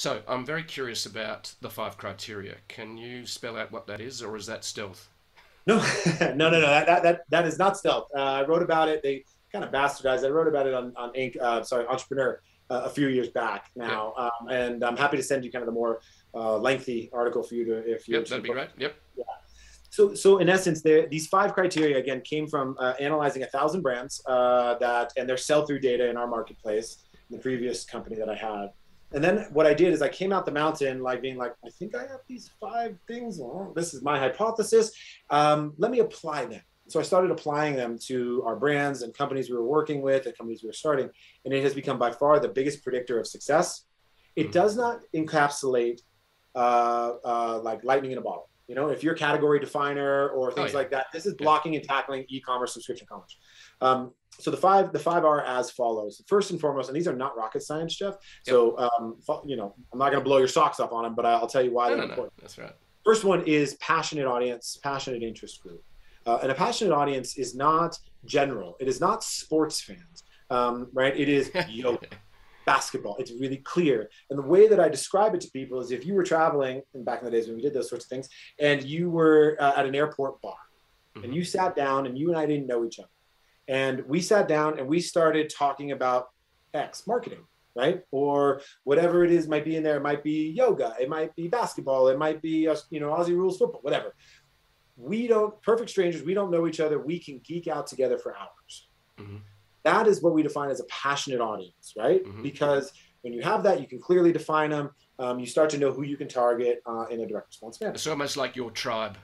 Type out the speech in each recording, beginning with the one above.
So I'm very curious about the five criteria. Can you spell out what that is, or is that stealth? No, no. That is not stealth. I wrote about it. They kind of bastardized. I wrote about it on Entrepreneur a few years back Yep. now, and I'm happy to send you kind of the more lengthy article for you to if you're Yep, interested. that'd be great. Yep. Yeah. So in essence, these five criteria again came from analyzing 1,000 brands and their sell-through data in our marketplace, in the previous company that I had. And then what I did is I came out the mountain like being like, I think I have these five things. Well, this is my hypothesis. Let me apply them. So I started applying them to our brands and companies we were working with and companies we were starting. And it has become by far the biggest predictor of success. It Mm. does not encapsulate like lightning in a bottle. You know, if you're a category definer or Oh things yeah. like that, this is Yep. blocking and tackling e-commerce, subscription commerce. So the five are as follows. First and foremost, and these are not rocket science, Jeff. Yep. So you know, I'm not going to blow your socks off on them, but I'll tell you why No, they're no, no. important. That's right. First one is passionate audience, passionate interest group. And a passionate audience is not general. It is not sports fans, right? It is yoga, basketball. It's really clear. And the way that I describe it to people is if you were traveling, and back in the days when we did those sorts of things, and you were at an airport bar, and Hmm. you sat down, and you and I didn't know each other, and we sat down and we started talking about X marketing, right? Or whatever it is might be in there. It might be yoga. It might be basketball. It might be Aussie rules football. Whatever. We don't perfect strangers. We don't know each other. We can geek out together for hours. Hmm. That is what we define as a passionate audience, right? Hmm. Because when you have that, you can clearly define them. You start to know who you can target in a direct response manner. It's almost like your tribe.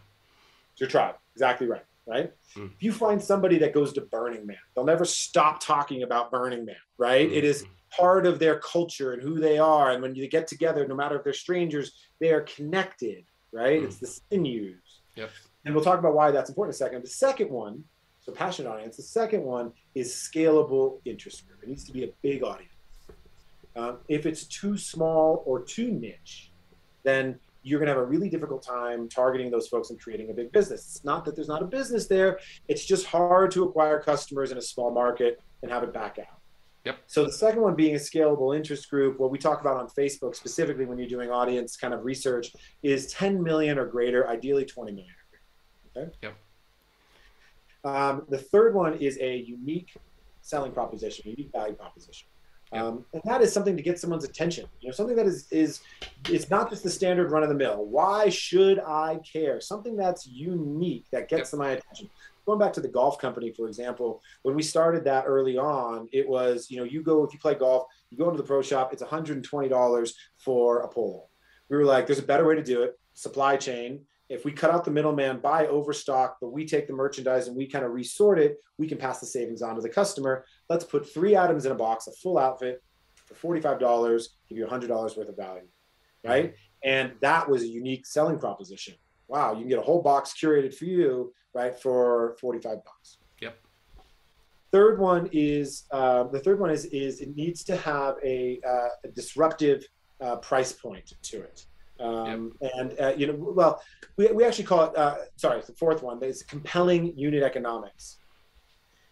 It's your tribe. Exactly right. Right. Mm. If you find somebody that goes to Burning Man, they'll never stop talking about Burning Man. Right. It is Mm. part of their culture and who they are. And when you get together, no matter if they're strangers, they are connected. Right. Mm. It's the sinews. Yep. And we'll talk about why that's important in a second. The second one, so passionate audience, the second one is scalable interest group. It needs to be a big audience. If it's too small or too niche, then you're going to have a really difficult time targeting those folks and creating a big business. It's not that there's not a business there. It's just hard to acquire customers in a small market and have it back out. Yep. So the second one being a scalable interest group, what we talk about on Facebook, specifically when you're doing audience kind of research, is 10 million or greater, ideally 20 million or greater. Okay. Yep. The third one is a unique selling proposition, unique value proposition. Yep. And that is something to get someone's attention. You know, something that is it's not just the standard run of the mill. Why should I care? Something that's unique that gets Yep. my attention. Going back to the golf company, for example, when we started that early on, it was, you go, if you play golf, you go into the pro shop, it's $120 for a polo. We were like, there's a better way to do it. Supply chain. If we cut out the middleman, buy overstock, but we take the merchandise and we kind of resort it, we can pass the savings on to the customer. Let's put 3 items in a box, a full outfit for $45, give you $100 worth of value, right? And that was a unique selling proposition. Wow, you can get a whole box curated for you, right, for $45. Yep. The third one is it needs to have a disruptive price point to it. And we actually call it, the fourth one is compelling unit economics.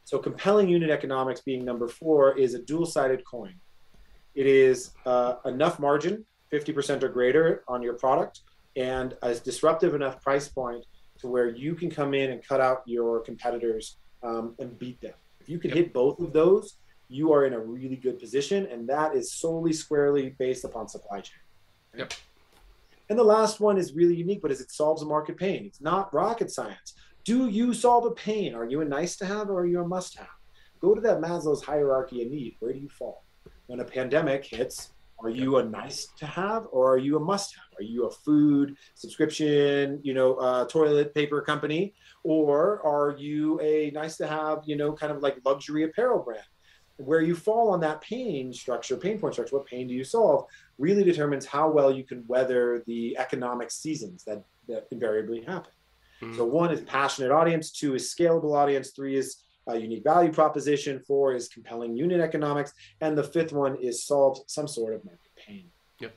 So compelling unit economics being number 4 is a dual-sided coin. It is enough margin, 50% or greater on your product, and a disruptive enough price point to where you can come in and cut out your competitors and beat them. If you can hit both of those, you are in a really good position, and that is solely squarely based upon supply chain. Okay? Yep. And the last one is really unique, but it solves a market pain. It's not rocket science. Do you solve a pain? Are you a nice to have or are you a must have? Go to that Maslow's hierarchy of need. Where do you fall? When a pandemic hits, are you a nice to have or are you a must have? Are you a food subscription, toilet paper company? Or are you a nice to have, kind of like luxury apparel brand? Where you fall on that pain point structure, what pain do you solve, really determines how well you can weather the economic seasons that invariably happen. Mm. So 1 is passionate audience, 2 is scalable audience, 3 is a unique value proposition, 4 is compelling unit economics, and the 5th one is solve some sort of market pain. Yep.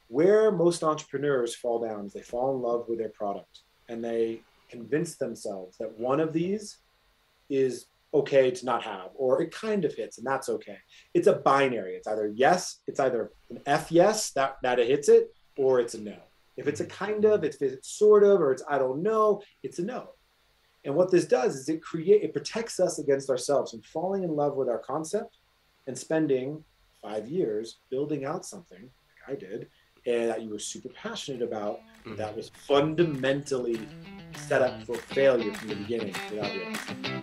Where most entrepreneurs fall down is they fall in love with their product and they convince themselves that one of these is okay to not have, or it kind of hits and that's okay. It's a binary. It's either yes, it's either an F yes, that it hits it, or it's a no. If it's a kind of, if it's sort of, or it's I don't know, it's a no. And what this does is it protects us against ourselves from falling in love with our concept and spending 5 years building out something like I did, and that you were super passionate about, that was fundamentally set up for failure from the beginning without realizing.